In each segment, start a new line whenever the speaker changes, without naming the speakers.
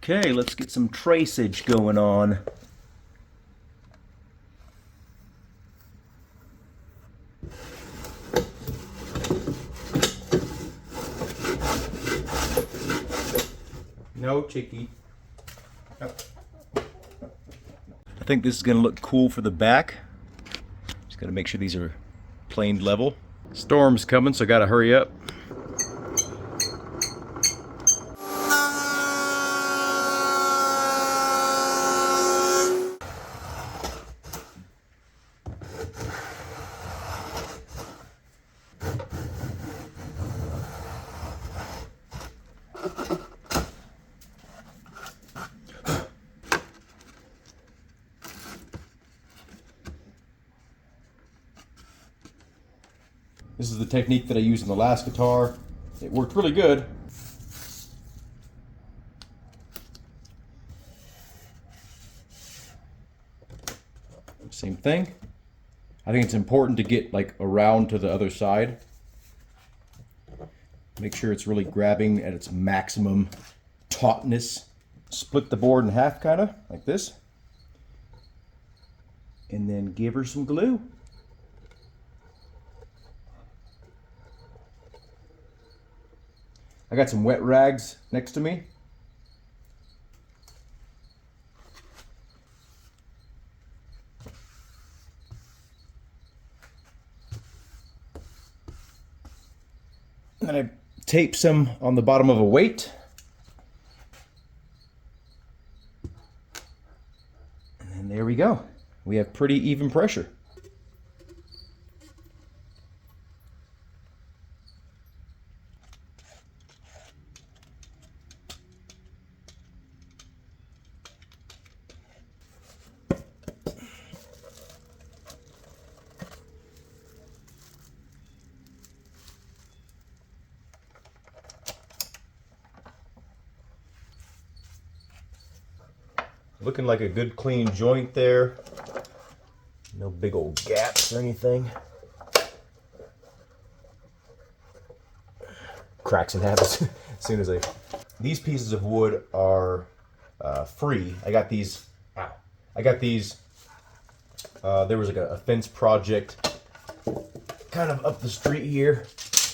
Okay, let's get some traceage going on.
No, Chicky.
I think this is going to look cool for the back. Just got to make sure these are planed level. Storm's coming, so I got to hurry up. This is the technique that I used on the last guitar. It worked really good. Same thing. I think it's important to get like around to the other side. Make sure it's really grabbing at its maximum tautness. Split the board in half kind of like this. And then give her some glue. I got some wet rags next to me. And then I tape some on the bottom of a weight. And then there we go. We have pretty even pressure. Looking like a good clean joint there. No big old gaps or anything. Cracks and habits as soon as These pieces of wood are free. I got these. There was like a fence project kind of up the street here,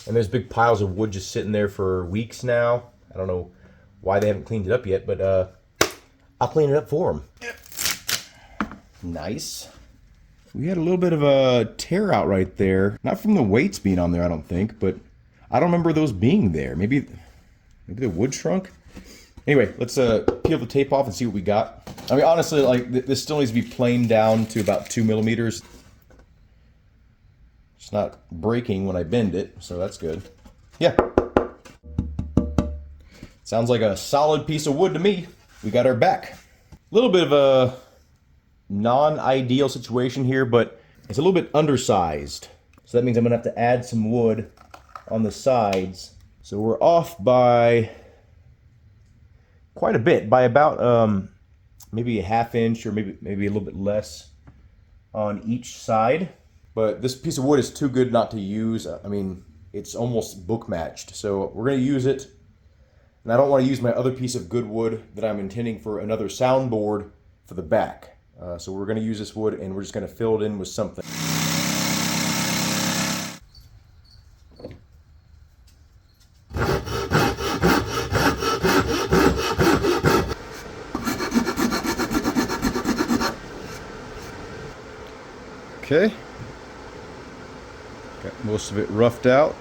and there's big piles of wood just sitting there for weeks now. I don't know why they haven't cleaned it up yet, but I'll clean it up for them. Nice. We had a little bit of a tear out right there. Not from the weights being on there, I don't think, but I don't remember those being there. Maybe the wood shrunk? Anyway, let's peel the tape off and see what we got. I mean, honestly, like this still needs to be planed down to about 2 millimeters. It's not breaking when I bend it, so that's good. Yeah. Sounds like a solid piece of wood to me. We got our back. A little bit of a non-ideal situation here, but it's a little bit undersized. So that means I'm gonna have to add some wood on the sides. So we're off by quite a bit, by about maybe a ½ inch or maybe a little bit less on each side. But this piece of wood is too good not to use. I mean, it's almost book matched. So we're gonna use it. And I don't want to use my other piece of good wood that I'm intending for another soundboard for the back. So we're going to use this wood and we're just going to fill it in with something. Okay. Got most of it roughed out.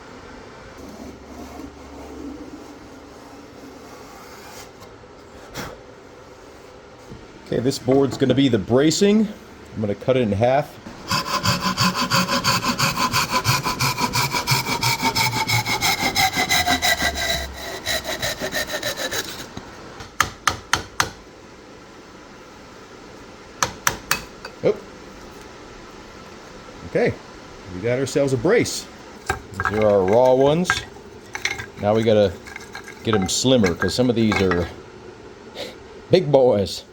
Okay, this board's going to be the bracing. I'm going to cut it in half. Oh. Okay, we got ourselves a brace. These are our raw ones. Now we got to get them slimmer because some of these are big boys.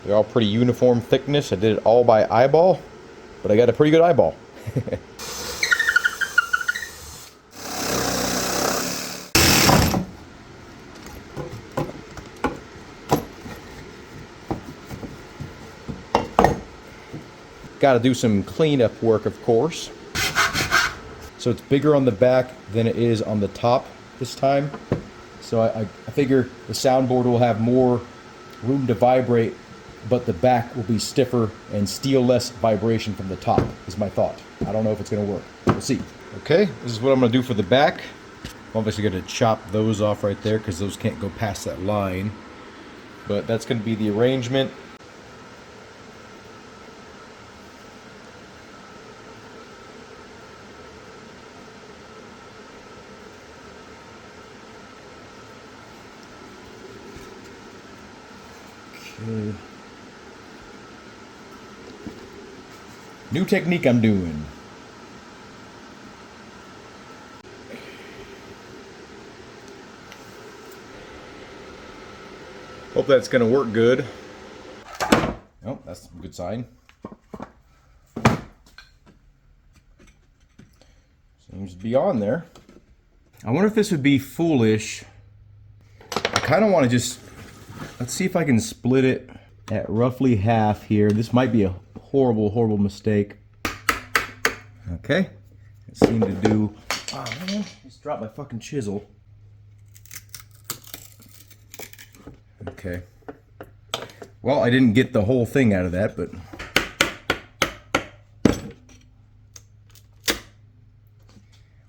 They're all pretty uniform thickness. I did it all by eyeball. but I got a pretty good eyeball. Got to do some cleanup work, of course. So it's bigger on the back than it is on the top this time. So I figure the soundboard will have more room to vibrate, but the back will be stiffer and steal less vibration from the top, is my thought. I don't know if it's going to work. We'll see. Okay, this is what I'm going to do for the back. I'm obviously going to chop those off right there because those can't go past that line. But that's going to be the arrangement. Okay. New technique I'm doing. Hope that's going to work good. Oh, that's a good sign. Seems to be on there. I wonder if this would be foolish. I kind of want to just... Let's see if I can split it at roughly half here. This might be a horrible, horrible mistake. Okay. It seemed to do... Oh, man. Just dropped my fucking chisel. Okay. Well, I didn't get the whole thing out of that, but...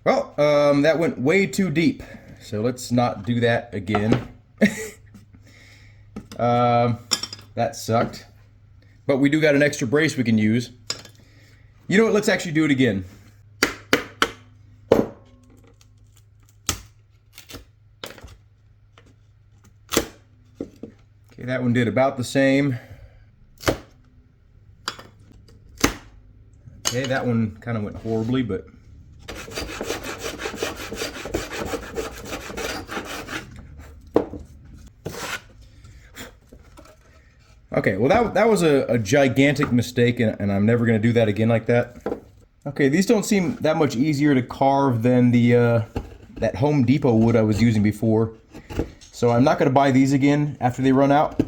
Well, that went way too deep. So let's not do that again. That sucked. But we do got an extra brace we can use. You know what? Let's actually do it again. Okay, that one did about the same. Okay, that one kind of went horribly, but... Okay, well that was a gigantic mistake, and I'm never going to do that again like that. Okay, these don't seem that much easier to carve than the that Home Depot wood I was using before. So I'm not going to buy these again after they run out.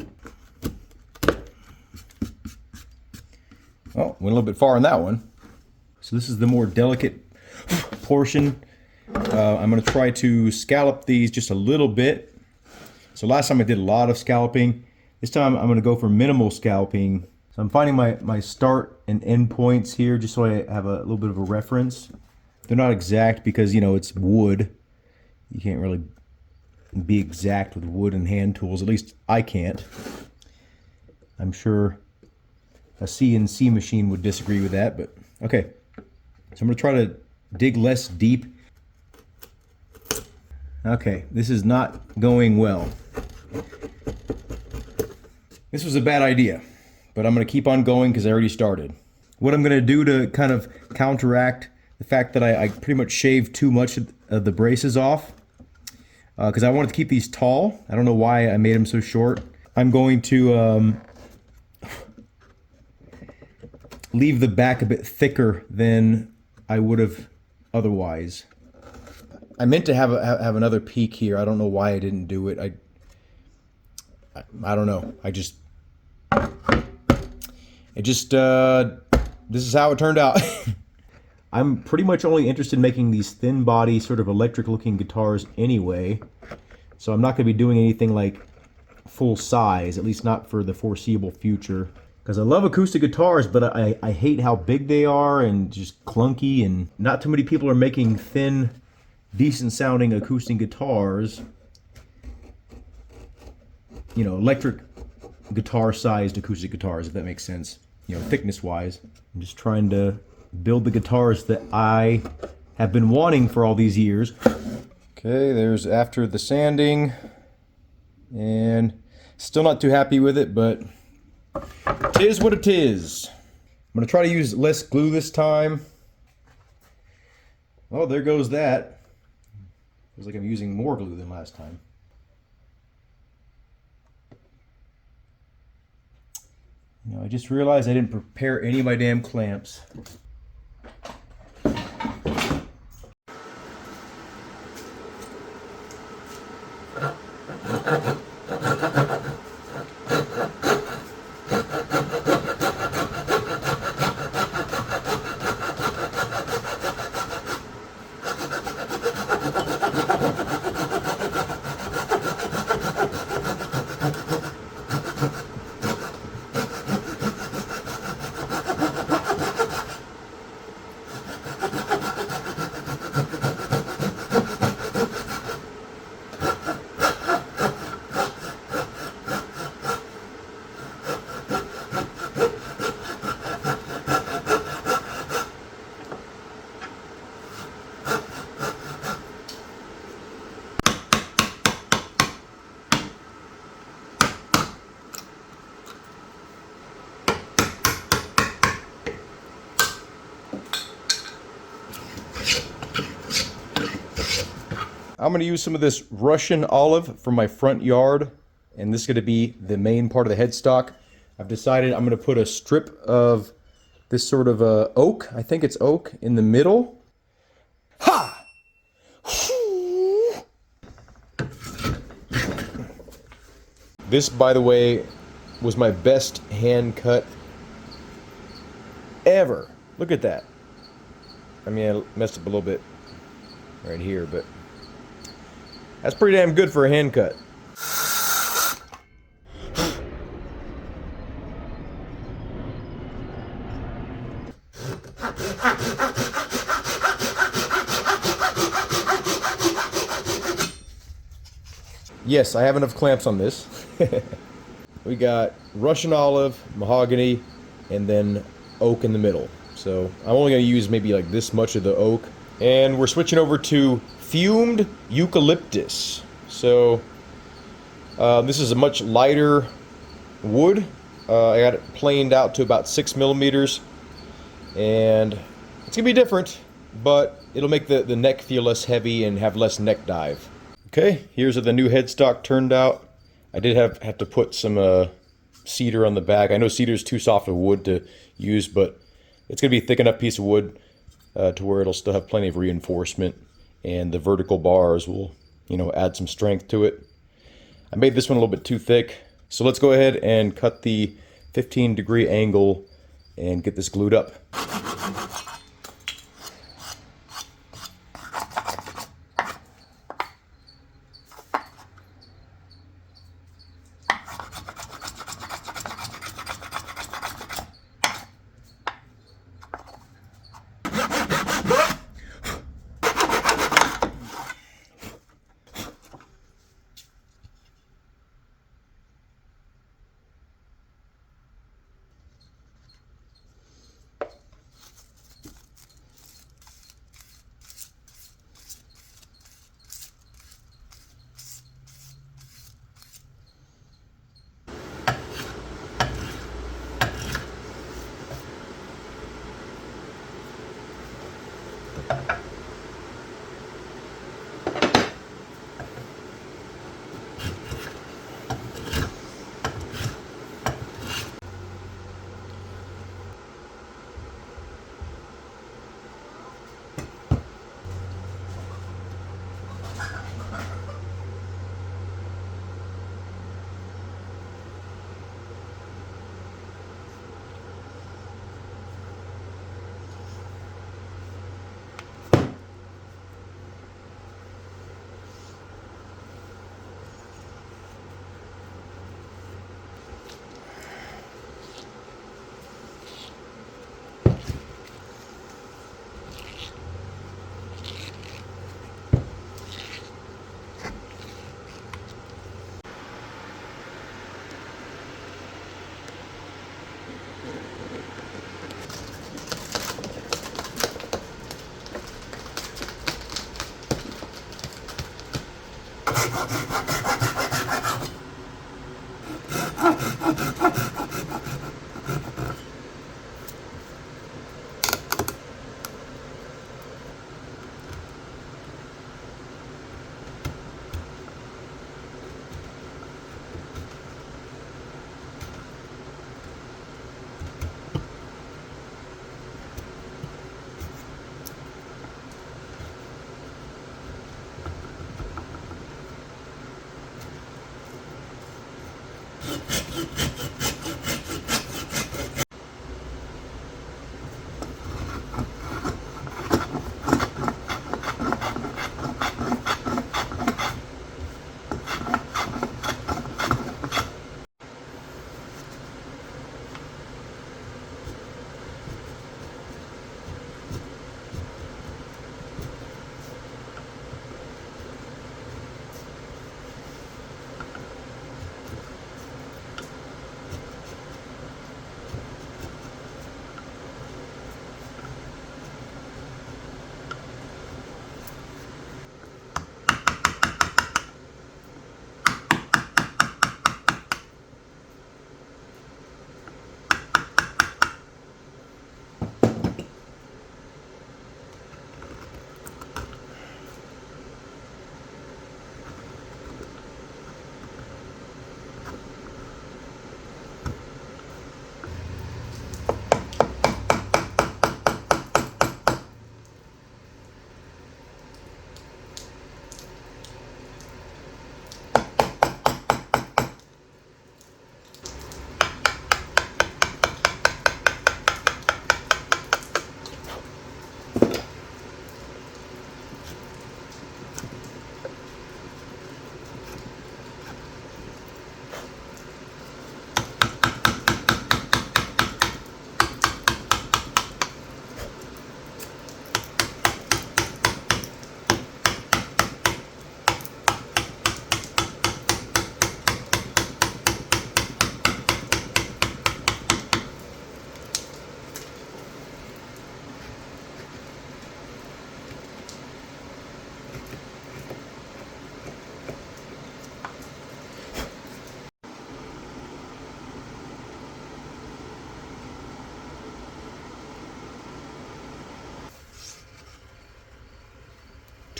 Oh, went a little bit far on that one. So this is the more delicate portion. I'm going to try to scallop these just a little bit. So last time I did a lot of scalloping. This time I'm going to go for minimal scalping. So I'm finding my start and end points here just so I have a little bit of a reference. They're not exact because, you know, it's wood. You can't really be exact with wood and hand tools. At least I can't. I'm sure a CNC machine would disagree with that, but okay. So I'm going to try to dig less deep. Okay, this is not going well. This was a bad idea, but I'm going to keep on going because I already started. What I'm going to do to kind of counteract the fact that I pretty much shaved too much of the braces off, because I wanted to keep these tall. I don't know why I made them so short. I'm going to leave the back a bit thicker than I would have otherwise. I meant to have another peak here. I don't know why I didn't do it. I don't know. This is how it turned out. I'm pretty much only interested in making these thin body, sort of electric looking guitars anyway. So I'm not going to be doing anything like full size, at least not for the foreseeable future. Because I love acoustic guitars, but I hate how big they are and just clunky, and not too many people are making thin, decent sounding acoustic guitars. You know, electric guitar sized acoustic guitars, if that makes sense. You know, thickness wise. I'm just trying to build the guitars that I have been wanting for all these years. Okay, there's after the sanding. And still not too happy with it, but tis what it is. I'm gonna try to use less glue this time. Oh, there goes that. Feels like I'm using more glue than last time. You know, I just realized I didn't prepare any of my damn clamps. I'm going to use some of this Russian olive from my front yard, and this is going to be the main part of the headstock. I've decided I'm going to put a strip of this sort of oak, I think it's oak, in the middle. Ha! This, by the way, was my best hand cut ever. Look at that. I mean, I messed up a little bit right here, but that's pretty damn good for a hand cut. Yes, I have enough clamps on this. We got Russian olive, mahogany, and then oak in the middle. So I'm only going to use maybe like this much of the oak. And we're switching over to fumed eucalyptus. So this is a much lighter wood. I got it planed out to about 6 millimeters. And it's going to be different, but it'll make the neck feel less heavy and have less neck dive. Okay, here's how the new headstock turned out. I did have to put some cedar on the back. I know cedar is too soft of wood to use, but it's going to be a thick enough piece of wood to where it'll still have plenty of reinforcement, and the vertical bars will, you know, add some strength to it. I made this one a little bit too thick, so let's go ahead and cut the 15-degree angle and get this glued up.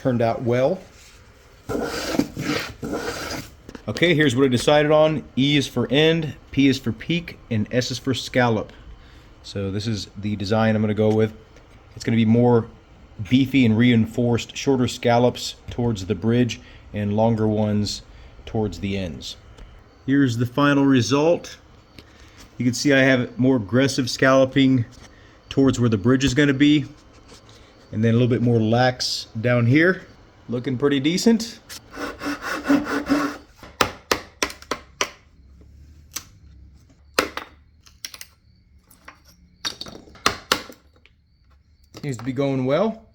turned out well. Okay, here's what I decided on. E is for end, P is for peak, and S is for scallop. So this is the design I'm going to go with. It's going to be more beefy and reinforced, shorter scallops towards the bridge and longer ones towards the ends. Here's the final result. You can see I have more aggressive scalloping towards where the bridge is going to be, and then a little bit more lax down here. Looking pretty decent. Seems to be going well.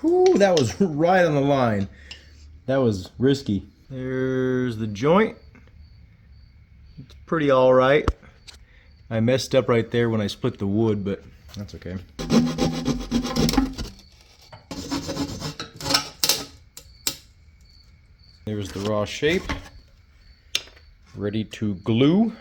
Whew, that was right on the line. That was risky. There's the joint. It's pretty all right. I messed up right there when I split the wood, but that's okay. There's the raw shape. Ready to glue.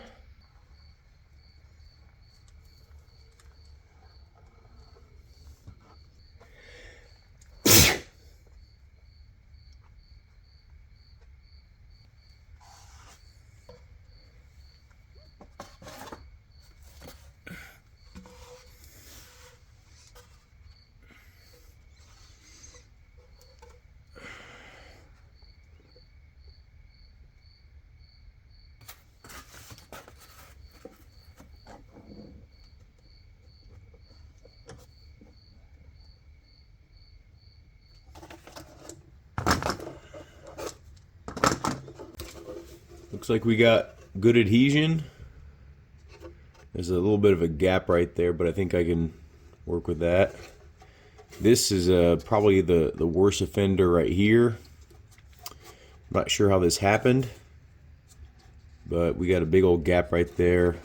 Looks like we got good adhesion. There's a little bit of a gap right there, but I think I can work with that. This is probably the worst offender right here. I'm not sure how this happened, but we got a big old gap right there.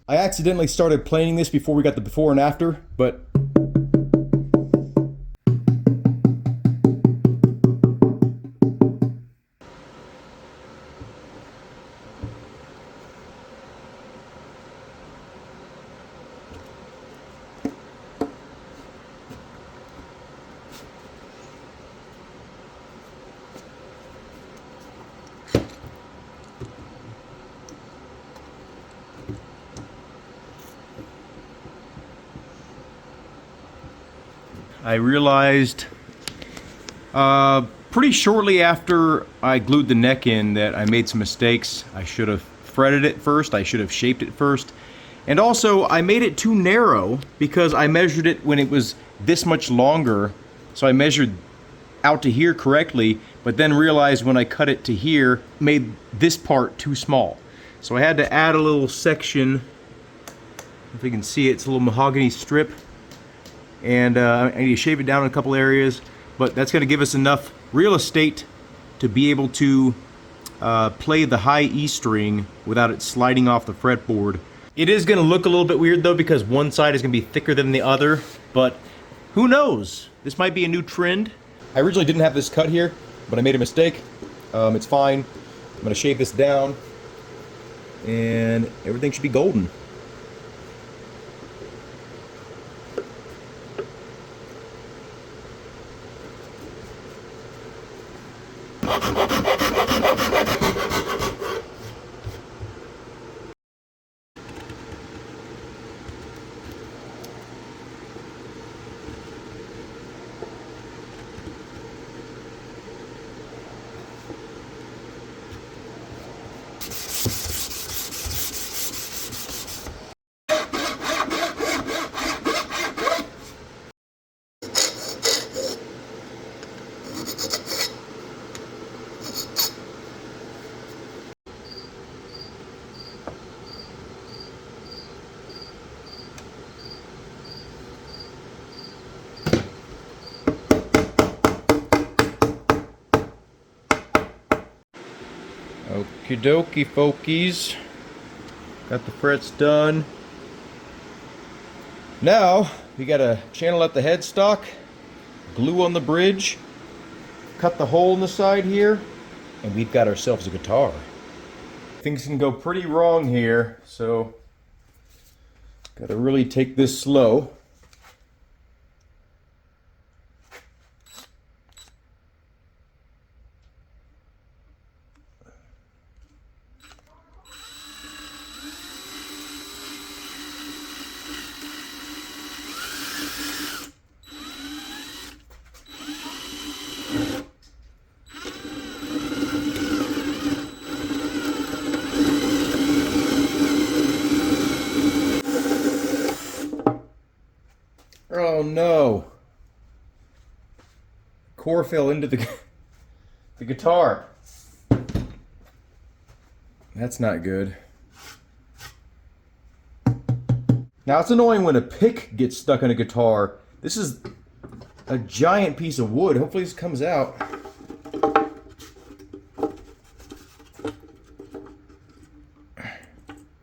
I accidentally started planing this before we got the before and after, but I realized pretty shortly after I glued the neck in that I made some mistakes. I should have fretted it first, I should have shaped it first. And also, I made it too narrow because I measured it when it was this much longer. So I measured out to here correctly, but then realized when I cut it to here, made this part too small. So I had to add a little section. If you can see it, it's a little mahogany strip. And I need to shave it down in a couple areas, but that's going to give us enough real estate to be able to play the high E string without it sliding off the fretboard. It is going to look a little bit weird though, because one side is going to be thicker than the other, but who knows? This might be a new trend. I originally didn't have this cut here, but I made a mistake. It's fine. I'm going to shave this down, and everything should be golden. Okie dokie, folkies. Got the frets done. Now, we gotta channel out the headstock, glue on the bridge, cut the hole in the side here, and we've got ourselves a guitar. Things can go pretty wrong here, so gotta really take this slow. Oh no! Core fell into the guitar. That's not good. Now it's annoying when a pick gets stuck in a guitar. This is a giant piece of wood. Hopefully this comes out.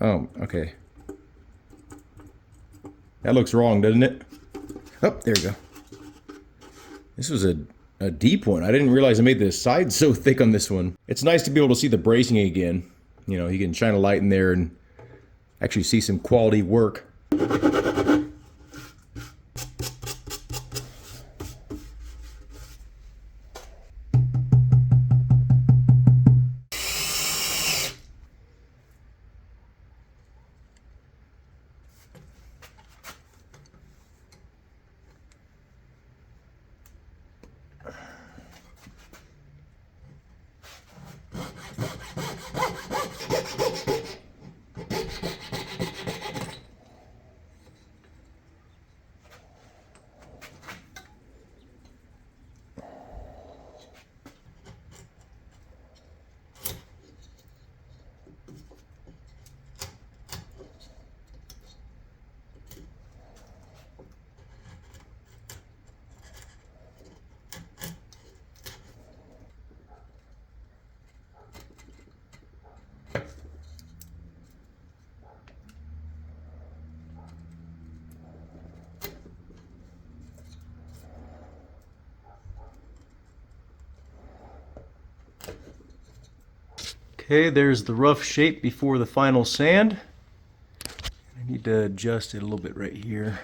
Oh, okay. That looks wrong, doesn't it? Oh, there we go. This was a deep one. I didn't realize I made the sides so thick on this one. It's nice to be able to see the bracing again. You know, you can shine a light in there and actually see some quality work. Okay, there's the rough shape before the final sand. I need to adjust it a little bit right here.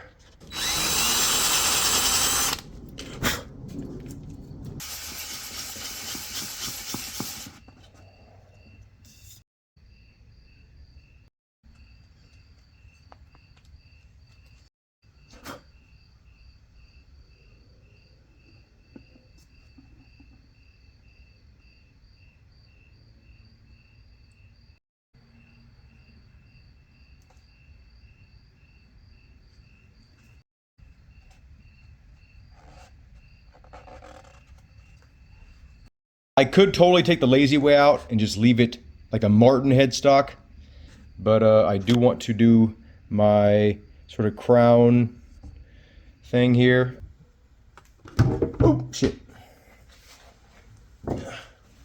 I could totally take the lazy way out and just leave it like a Martin headstock, but I do want to do my sort of crown thing here. Oh, shit.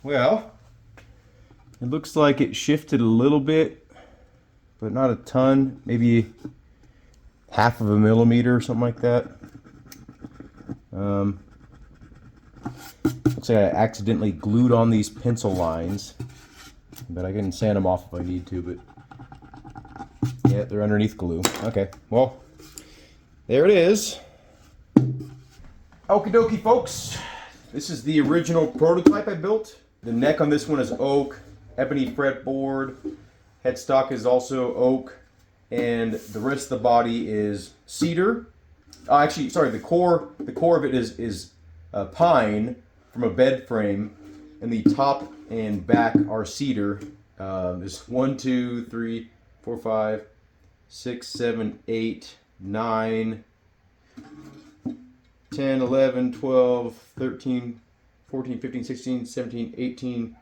Well, it looks like it shifted a little bit, but not a ton, maybe half of a millimeter or something like that. Looks like I accidentally glued on these pencil lines, but I can sand them off if I need to, but yeah, they're underneath glue. Okay, well, there it is. Okie dokie, folks. This is the original prototype I built. The neck on this one is oak, ebony fretboard. Headstock is also oak, and the rest of the body is cedar. Actually, sorry, the core of it is pine from a bed frame, and the top and back are cedar. There's 1, 2, 3, 4, 5, 6, 7, 8, 9, 10, 11, 12, 13, 14, 15, 16, 17, 18.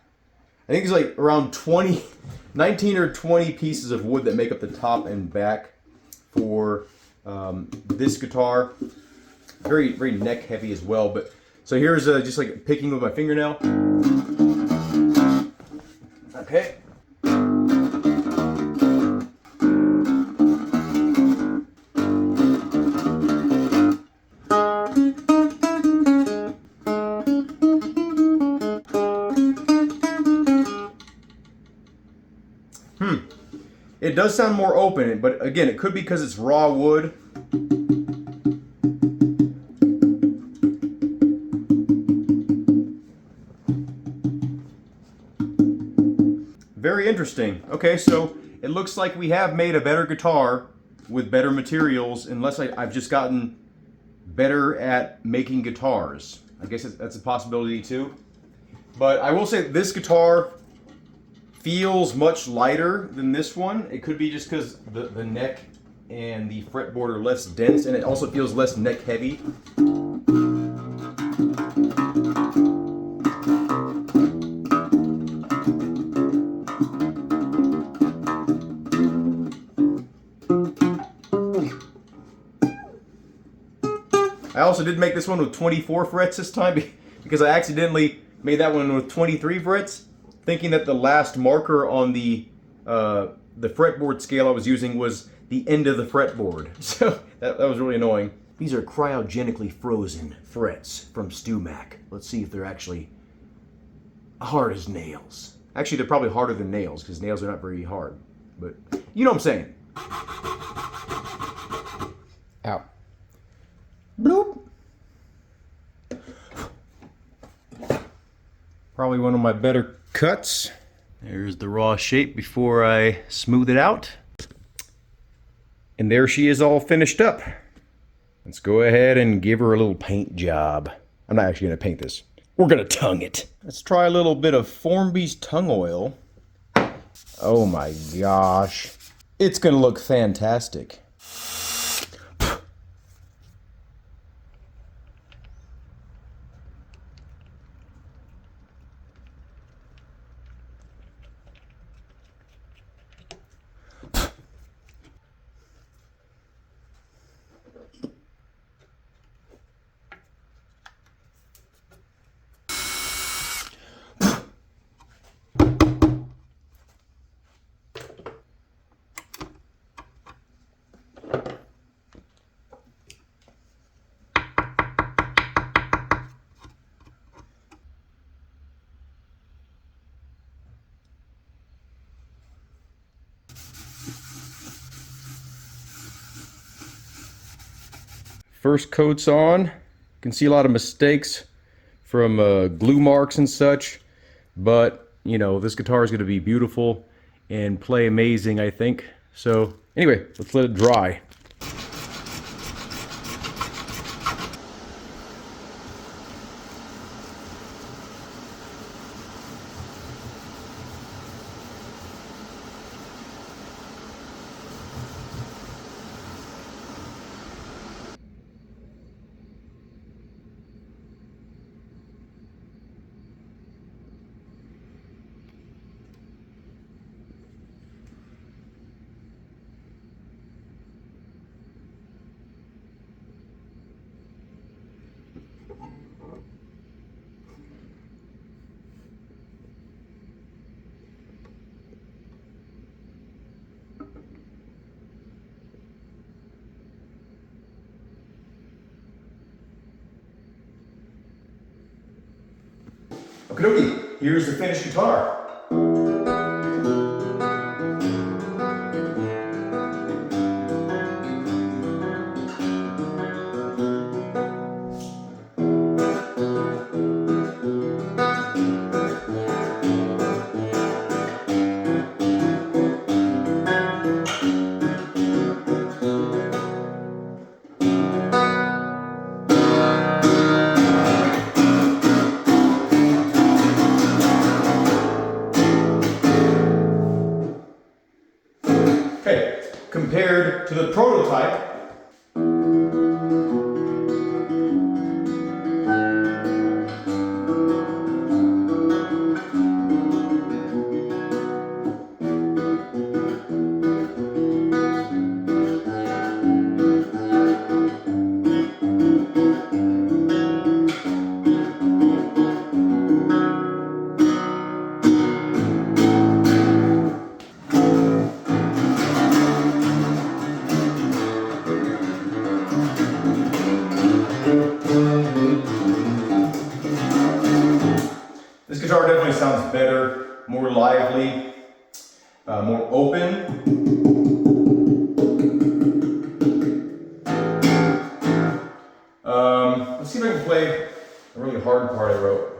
I think it's like around 20, 19 or 20 pieces of wood that make up the top and back for this guitar. Very, very neck heavy as well. But so here's just like picking with my fingernail. Okay. it does sound more open, but again, it could be because it's raw wood. Very interesting. Okay, so it looks like we have made a better guitar with better materials, unless I've just gotten better at making guitars. I guess that's a possibility too. But I will say this guitar feels much lighter than this one. It could be just because the neck and the fretboard are less dense, and it also feels less neck heavy. I also did make this one with 24 frets this time because I accidentally made that one with 23 frets, thinking that the last marker on the fretboard scale I was using was the end of the fretboard. So that was really annoying. These are cryogenically frozen frets from StewMac. Let's see if they're actually hard as nails. Actually, they're probably harder than nails because nails are not very hard. But you know what I'm saying. Ow. Bloop. Probably one of my better cuts. There's the raw shape before I smooth it out. And there she is all finished up. Let's go ahead and give her a little paint job. I'm not actually gonna paint this. We're gonna tongue it. Let's try a little bit of Formby's tongue oil. Oh my gosh. It's gonna look fantastic. First coat's on. You can see a lot of mistakes from glue marks and such, but you know, this guitar is going to be beautiful and play amazing, I think. So anyway, let's let it dry. Okie dokie, here's the finished guitar. Okay, compared to the prototype, this guitar definitely sounds better, more lively, more open. Let's see if I can play a really hard part I wrote.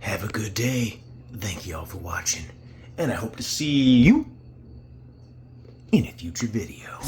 Have a good day. Thank you all for watching, and I hope to see you in a future video.